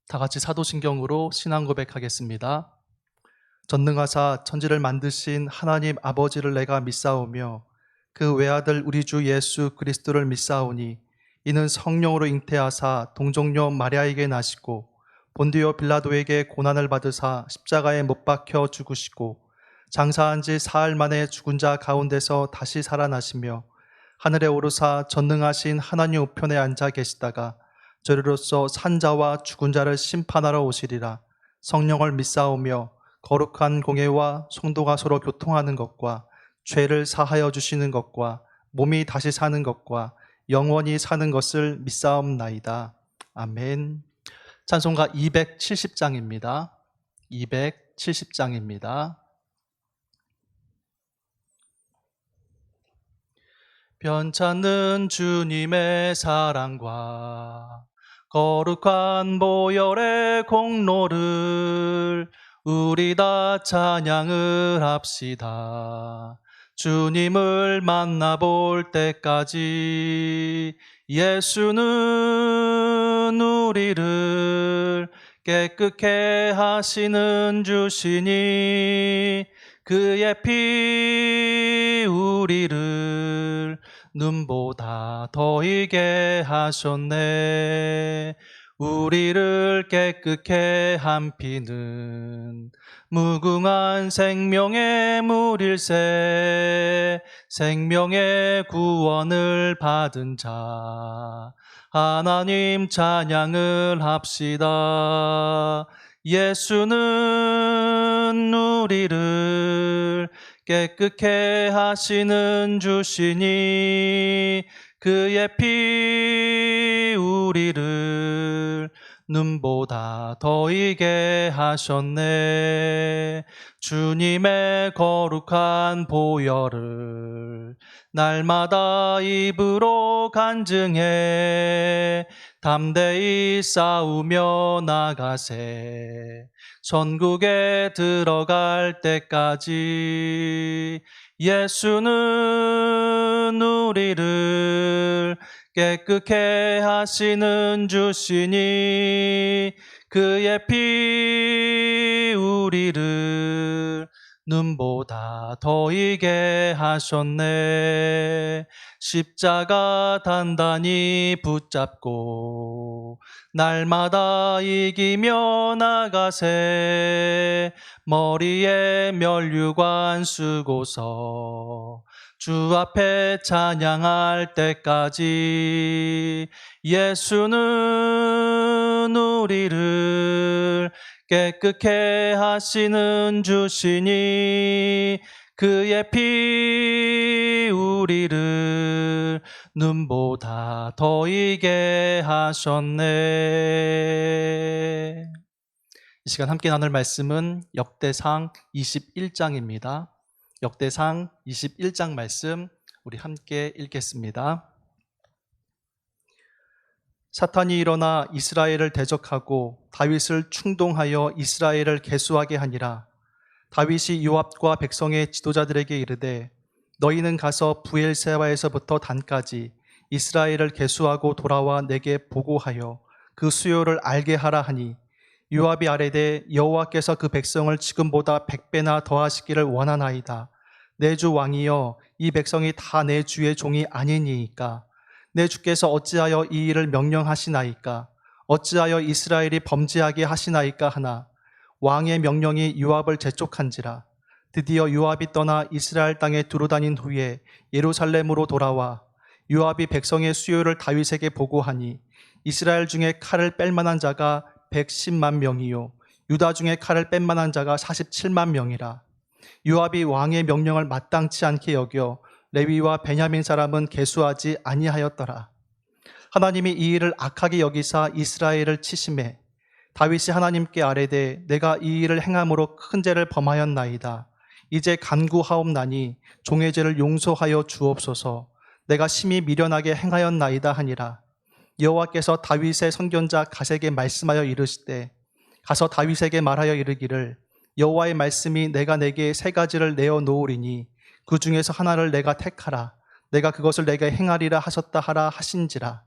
다 같이 사도신경으로 신앙 고백하겠습니다. 전능하사 천지를 만드신 하나님 아버지를 내가 믿사오며 그 외아들 우리 주 예수 그리스도를 믿사오니 이는 성령으로 잉태하사 동정녀 마리아에게 나시고 본디오 빌라도에게 고난을 받으사 십자가에 못 박혀 죽으시고 장사한 지 사흘 만에 죽은 자 가운데서 다시 살아나시며 하늘에 오르사 전능하신 하나님 우편에 앉아 계시다가 저리로서 산자와 죽은 자를 심판하러 오시리라. 성령을 믿사오며 거룩한 공예와 성도가 서로 교통하는 것과 죄를 사하여 주시는 것과 몸이 다시 사는 것과 영원히 사는 것을 믿사옵나이다. 아멘. 찬송가 270장입니다. 270장입니다. 변찮는 주님의 사랑과 거룩한 보혈의 공로를 우리 다 찬양을 합시다. 주님을 만나볼 때까지 예수는 우리를 깨끗게 하시는 주시니 그의 피 우리를 눈보다 더 이게 하셨네. 우리를 깨끗게 한 피는 무궁한 생명의 물일세. 생명의 구원을 받은 자 하나님 찬양을 합시다. 예수는 우리를 깨끗게 하시는 주시니 그의 피 우리를 눈보다 더 이게 하셨네. 주님의 거룩한 보혈을 날마다 입으로 간증해 담대히 싸우며 나가세. 천국에 들어갈 때까지 예수는 우리를 깨끗게 하시는 주시니 그의 피 우리를 눈보다 더 이게 하셨네. 십자가 단단히 붙잡고 날마다 이기며 나가세. 머리에 면류관 쓰고서 주 앞에 찬양할 때까지 예수는 우리를 깨끗게 하시는 주시니 그의 피 우리를 눈보다 더 이게 하셨네. 이 시간 함께 나눌 말씀은 역대상 21장입니다. 역대상 21장 말씀 우리 함께 읽겠습니다. 사탄이 일어나 이스라엘을 대적하고 다윗을 충동하여 이스라엘을 계수하게 하니라. 다윗이 요압과 백성의 지도자들에게 이르되 너희는 가서 부엘세바에서부터 단까지 이스라엘을 계수하고 돌아와 내게 보고하여 그 수요를 알게 하라 하니 요압이 아뢰되 여호와께서 그 백성을 지금보다 100배나 더하시기를 원하나이다. 내 주 왕이여 이 백성이 다 내 주의 종이 아니니이까 내 주께서 어찌하여 이 일을 명령하시나이까 어찌하여 이스라엘이 범죄하게 하시나이까 하나 왕의 명령이 요압을 재촉한지라. 드디어 요압이 떠나 이스라엘 땅에 두루다닌 후에 예루살렘으로 돌아와 요압이 백성의 수요를 다윗에게 보고하니 이스라엘 중에 칼을 뺄 만한 자가 110만 명이요 유다 중에 칼을 뺀 만한 자가 47만 명이라. 요압이 왕의 명령을 마땅치 않게 여겨 레위와 베냐민 사람은 계수하지 아니하였더라. 하나님이 이 일을 악하게 여기사 이스라엘을 치심해 다윗이 하나님께 아뢰되 내가 이 일을 행함으로 큰 죄를 범하였나이다. 이제 간구하옵나니 종의 죄를 용서하여 주옵소서. 내가 심히 미련하게 행하였나이다 하니라. 여호와께서 다윗의 선견자 갓에게 말씀하여 이르시되 가서 다윗에게 말하여 이르기를 여호와의 말씀이 내가 내게 세 가지를 내어 놓으리니 그 중에서 하나를 내가 택하라. 내가 그것을 내게 행하리라 하셨다 하라 하신지라.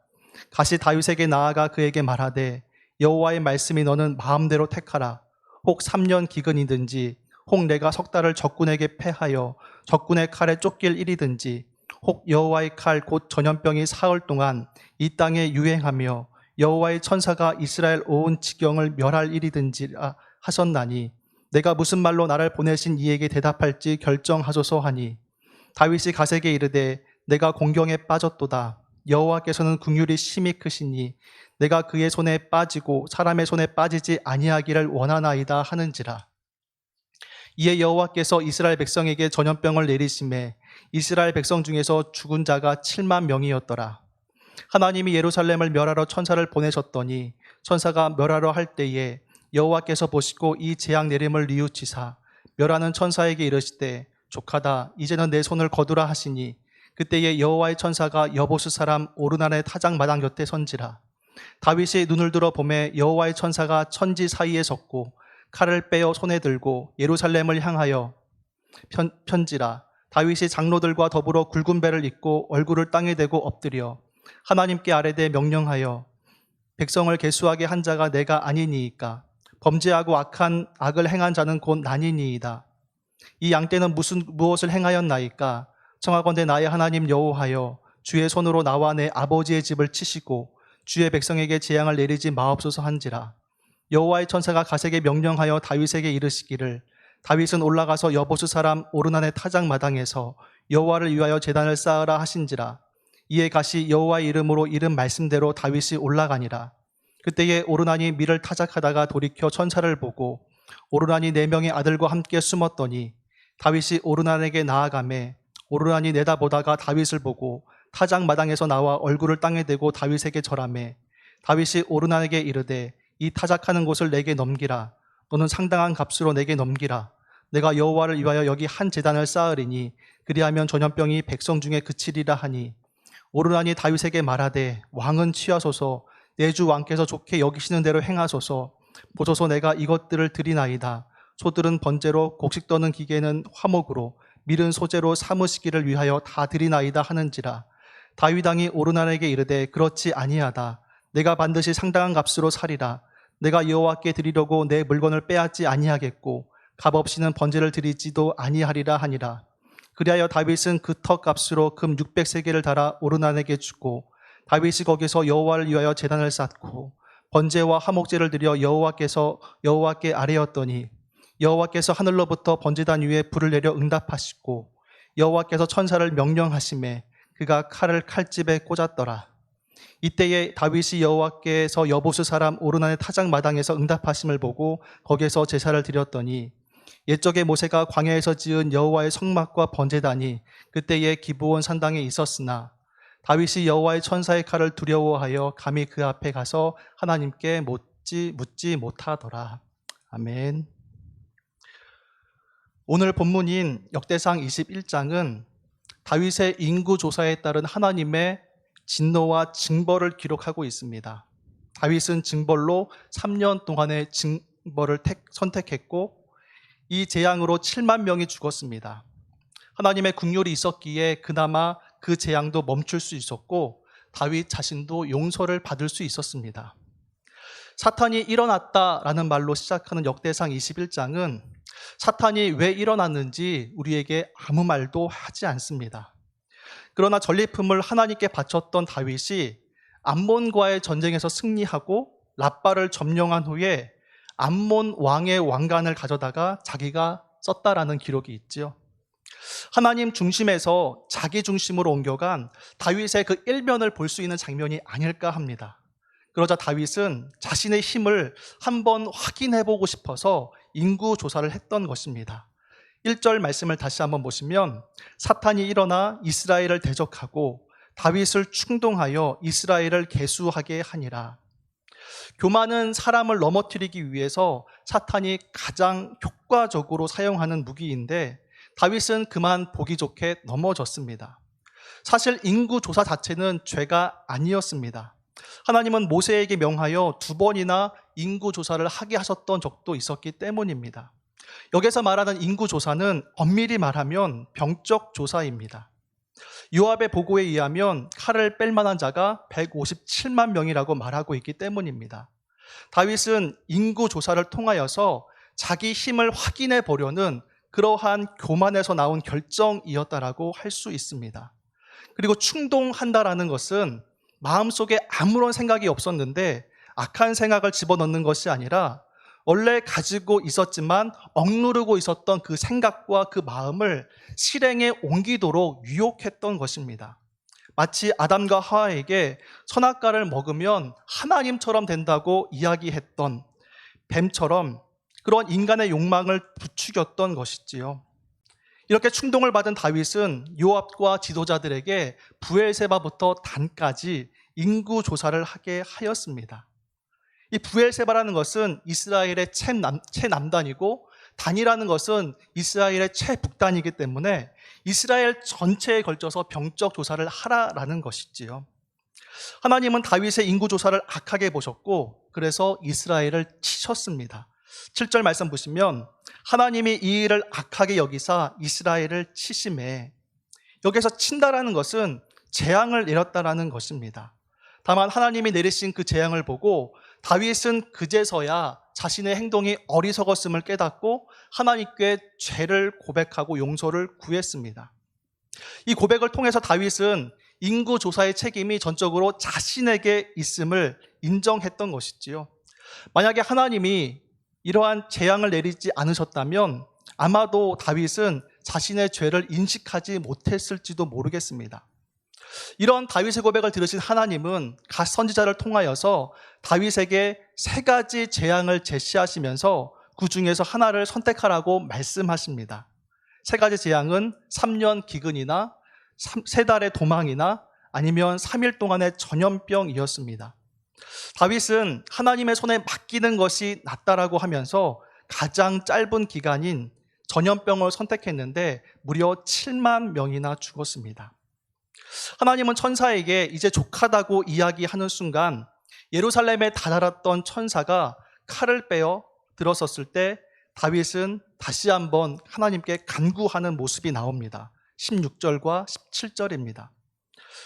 갓이 다윗에게 나아가 그에게 말하되 여호와의 말씀이 너는 마음대로 택하라. 혹 3년 기근이든지 혹 내가 석 달을 적군에게 패하여 적군의 칼에 쫓길 일이든지 혹 여호와의 칼 곧 전염병이 사흘 동안 이 땅에 유행하며 여호와의 천사가 이스라엘 온 지경을 멸할 일이든지 하셨나니 내가 무슨 말로 나를 보내신 이에게 대답할지 결정하소서 하니 다윗이 갓에게 이르되 내가 공경에 빠졌도다. 여호와께서는 긍휼이 심히 크시니 내가 그의 손에 빠지고 사람의 손에 빠지지 아니하기를 원하나이다 하는지라. 이에 여호와께서 이스라엘 백성에게 전염병을 내리심에 이스라엘 백성 중에서 죽은 자가 7만 명이었더라. 하나님이 예루살렘을 멸하러 천사를 보내셨더니 천사가 멸하러 할 때에 여호와께서 보시고 이 재앙 내림을 뉘우치사 멸하는 천사에게 이르시되 족하다 이제는 내 손을 거두라 하시니 그때에 여호와의 천사가 여보스 사람 오르난의 타작 마당 곁에 선지라. 다윗이 눈을 들어 보매 여호와의 천사가 천지 사이에 섰고 칼을 빼어 손에 들고 예루살렘을 향하여 편지라. 다윗이 장로들과 더불어 굵은 배를 입고 얼굴을 땅에 대고 엎드려 하나님께 아뢰되 명령하여 백성을 계수하게 한 자가 내가 아니니이까 범죄하고 악을 행한 자는 곧 나니니이다. 이 양떼는 무엇을 행하였나이까? 청하건대 나의 하나님 여호와여 주의 손으로 나와 내 아버지의 집을 치시고 주의 백성에게 재앙을 내리지 마옵소서 한지라. 여호와의 천사가 갓에게 명령하여 다윗에게 이르시기를 다윗은 올라가서 여보스 사람 오르난의 타작 마당에서 여호와를 위하여 제단을 쌓으라 하신지라. 이에 갓이 여호와의 이름으로 이른 말씀대로 다윗이 올라가니라. 그때에 오르난이 밀을 타작하다가 돌이켜 천사를 보고 오르난이 4명의 아들과 함께 숨었더니 다윗이 오르난에게 나아가매 오르난이 내다보다가 다윗을 보고 타작 마당에서 나와 얼굴을 땅에 대고 다윗에게 절하매 다윗이 오르난에게 이르되 이 타작하는 곳을 내게 넘기라. 너는 상당한 값으로 내게 넘기라. 내가 여호와를 위하여 여기 한 제단을 쌓으리니 그리하면 전염병이 백성 중에 그치리라 하니 오르난이 다윗에게 말하되 왕은 취하소서 내 주 왕께서 좋게 여기시는 대로 행하소서. 보소서 내가 이것들을 드리나이다. 소들은 번제로 곡식 떠는 기계는 화목으로 밀은 소재로 삼으시기를 위하여 다 드리나이다 하는지라. 다윗 왕이 오르난에게 이르되 그렇지 아니하다. 내가 반드시 상당한 값으로 사리라. 내가 여호와께 드리려고 내 물건을 빼앗지 아니하겠고 값 없이는 번제를 드리지도 아니하리라 하니라. 그리하여 다윗은 그 터 값으로 금 600세겔을 달아 오르난에게 주고 다윗이 거기서 여호와를 위하여 제단을 쌓고 번제와 화목제를 드려 여호와께 아뢰었더니 여호와께서 하늘로부터 번제단 위에 불을 내려 응답하시고 여호와께서 천사를 명령하심에 그가 칼을 칼집에 꽂았더라. 이때에 다윗이 여호와께서 여보스 사람 오르난의 타작 마당에서 응답하심을 보고 거기에서 제사를 드렸더니 옛적에 모세가 광야에서 지은 여호와의 성막과 번제단이 그때에 기브온 산당에 있었으나 다윗이 여호와의 천사의 칼을 두려워하여 감히 그 앞에 가서 하나님께 묻지 못하더라. 아멘. 오늘 본문인 역대상 21장은 다윗의 인구 조사에 따른 하나님의 진노와 징벌을 기록하고 있습니다. 다윗은 징벌로 3년 동안의 징벌을 선택했고 이 재앙으로 7만 명이 죽었습니다. 하나님의 긍휼이 있었기에 그나마 그 재앙도 멈출 수 있었고 다윗 자신도 용서를 받을 수 있었습니다. 사탄이 일어났다라는 말로 시작하는 역대상 21장은 사탄이 왜 일어났는지 우리에게 아무 말도 하지 않습니다. 그러나 전리품을 하나님께 바쳤던 다윗이 암몬과의 전쟁에서 승리하고 랍바를 점령한 후에 암몬 왕의 왕관을 가져다가 자기가 썼다라는 기록이 있죠. 하나님 중심에서 자기 중심으로 옮겨간 다윗의 그 일면을 볼 수 있는 장면이 아닐까 합니다. 그러자 다윗은 자신의 힘을 한번 확인해보고 싶어서 인구 조사를 했던 것입니다. 1절 말씀을 다시 한번 보시면 사탄이 일어나 이스라엘을 대적하고 다윗을 충동하여 이스라엘을 계수하게 하니라. 교만은 사람을 넘어뜨리기 위해서 사탄이 가장 효과적으로 사용하는 무기인데 다윗은 그만 보기 좋게 넘어졌습니다. 사실 인구 조사 자체는 죄가 아니었습니다. 하나님은 모세에게 명하여 2번이나 인구 조사를 하게 하셨던 적도 있었기 때문입니다. 여기서 말하는 인구 조사는 엄밀히 말하면 병적 조사입니다. 요압의 보고에 의하면 칼을 뺄 만한 자가 157만 명이라고 말하고 있기 때문입니다. 다윗은 인구 조사를 통하여서 자기 힘을 확인해 보려는 그러한 교만에서 나온 결정이었다라고 할 수 있습니다. 그리고 충동한다라는 것은 마음속에 아무런 생각이 없었는데 악한 생각을 집어넣는 것이 아니라 원래 가지고 있었지만 억누르고 있었던 그 생각과 그 마음을 실행에 옮기도록 유혹했던 것입니다. 마치 아담과 하와에게 선악과를 먹으면 하나님처럼 된다고 이야기했던 뱀처럼 그런 인간의 욕망을 부추겼던 것이지요. 이렇게 충동을 받은 다윗은 요압과 지도자들에게 브엘세바부터 단까지 인구 조사를 하게 하였습니다. 이 브엘세바라는 것은 이스라엘의 최남단이고 단이라는 것은 이스라엘의 최북단이기 때문에 이스라엘 전체에 걸쳐서 병적 조사를 하라라는 것이지요. 하나님은 다윗의 인구 조사를 악하게 보셨고 그래서 이스라엘을 치셨습니다. 7절 말씀 보시면 하나님이 이 일을 악하게 여기사 이스라엘을 치심에, 여기서 친다라는 것은 재앙을 내렸다라는 것입니다. 다만 하나님이 내리신 그 재앙을 보고 다윗은 그제서야 자신의 행동이 어리석었음을 깨닫고 하나님께 죄를 고백하고 용서를 구했습니다. 이 고백을 통해서 다윗은 인구 조사의 책임이 전적으로 자신에게 있음을 인정했던 것이지요. 만약에 하나님이 이러한 재앙을 내리지 않으셨다면 아마도 다윗은 자신의 죄를 인식하지 못했을지도 모르겠습니다. 이런 다윗의 고백을 들으신 하나님은 갓 선지자를 통하여서 다윗에게 3가지 재앙을 제시하시면서 그 중에서 하나를 선택하라고 말씀하십니다. 3가지 재앙은 3년 기근이나 3달의 도망이나 아니면 3일 동안의 전염병이었습니다. 다윗은 하나님의 손에 맡기는 것이 낫다라고 하면서 가장 짧은 기간인 전염병을 선택했는데 무려 7만 명이나 죽었습니다. 하나님은 천사에게 이제 족하다고 이야기하는 순간 예루살렘에 다다랐던 천사가 칼을 빼어 들어섰을 때 다윗은 다시 한번 하나님께 간구하는 모습이 나옵니다. 16절과 17절입니다.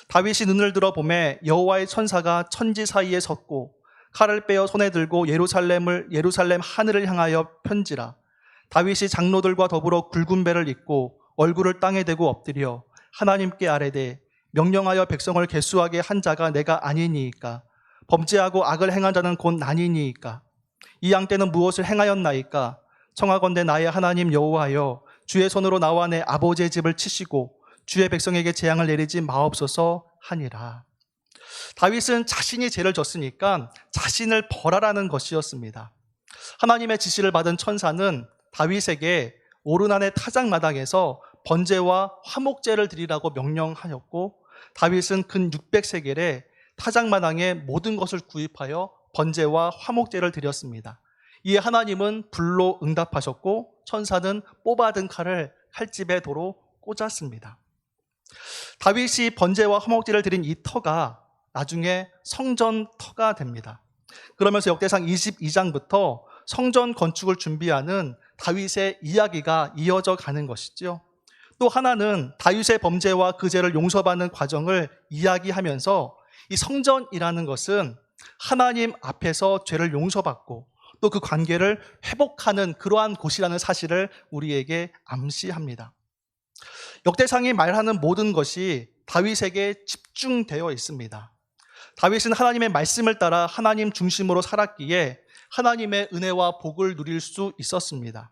다윗이 눈을 들어 보매 여호와의 천사가 천지 사이에 섰고 칼을 빼어 손에 들고 예루살렘 하늘을 향하여 편지라. 다윗이 장로들과 더불어 굵은 배를 입고 얼굴을 땅에 대고 엎드려 하나님께 아뢰되 명령하여 백성을 계수하게 한 자가 내가 아니니이까? 범죄하고 악을 행한 자는 곧 나니니이까? 이 양 때는 무엇을 행하였나이까? 청하건대 나의 하나님 여호와여, 주의 손으로 나와 내 아버지의 집을 치시고 주의 백성에게 재앙을 내리지 마옵소서 하니라. 다윗은 자신이 죄를 졌으니까 자신을 벌하라는 것이었습니다. 하나님의 지시를 받은 천사는 다윗에게 오르난의 타작마당에서 번제와 화목제를 드리라고 명령하였고 다윗은 근 600세겔에 타작마당에 모든 것을 구입하여 번제와 화목제를 드렸습니다. 이에 하나님은 불로 응답하셨고 천사는 뽑아든 칼을 칼집에 도로 꽂았습니다. 다윗이 번제와 화목제를 드린 이 터가 나중에 성전 터가 됩니다. 그러면서 역대상 22장부터 성전 건축을 준비하는 다윗의 이야기가 이어져 가는 것이죠. 또 하나는 다윗의 범죄와 그 죄를 용서받는 과정을 이야기하면서 이 성전이라는 것은 하나님 앞에서 죄를 용서받고 또 그 관계를 회복하는 그러한 곳이라는 사실을 우리에게 암시합니다. 역대상이 말하는 모든 것이 다윗에게 집중되어 있습니다. 다윗은 하나님의 말씀을 따라 하나님 중심으로 살았기에 하나님의 은혜와 복을 누릴 수 있었습니다.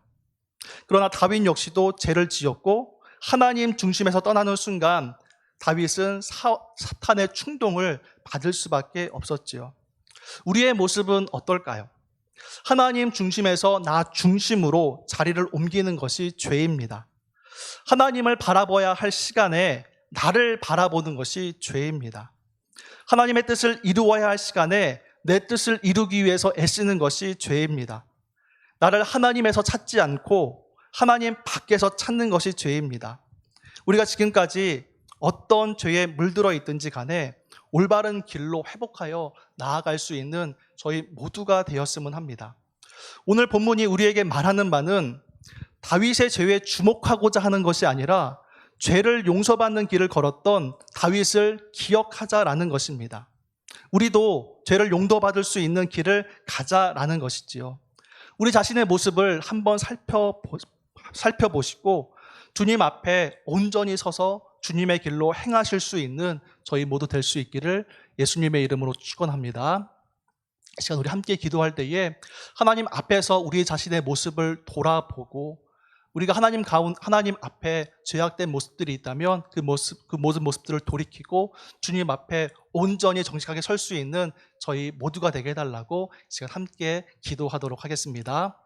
그러나 다윗 역시도 죄를 지었고 하나님 중심에서 떠나는 순간 다윗은 사탄의 충동을 받을 수밖에 없었지요. 우리의 모습은 어떨까요? 하나님 중심에서 나 중심으로 자리를 옮기는 것이 죄입니다. 하나님을 바라봐야 할 시간에 나를 바라보는 것이 죄입니다. 하나님의 뜻을 이루어야 할 시간에 내 뜻을 이루기 위해서 애쓰는 것이 죄입니다. 나를 하나님에서 찾지 않고 하나님 밖에서 찾는 것이 죄입니다. 우리가 지금까지 어떤 죄에 물들어 있든지 간에 올바른 길로 회복하여 나아갈 수 있는 저희 모두가 되었으면 합니다. 오늘 본문이 우리에게 말하는 바는 다윗의 죄에 주목하고자 하는 것이 아니라 죄를 용서받는 길을 걸었던 다윗을 기억하자라는 것입니다. 우리도 죄를 용서받을 수 있는 길을 가자라는 것이지요. 우리 자신의 모습을 한번 살펴보시고 주님 앞에 온전히 서서 주님의 길로 행하실 수 있는 저희 모두 될 수 있기를 예수님의 이름으로 축원합니다. 이 시간 우리 함께 기도할 때에 하나님 앞에서 우리 자신의 모습을 돌아보고 우리가 하나님 앞에 죄악된 모습들이 있다면 그 모든 모습들을 돌이키고 주님 앞에 온전히 정직하게 설 수 있는 저희 모두가 되게 해달라고 이 시간 함께 기도하도록 하겠습니다.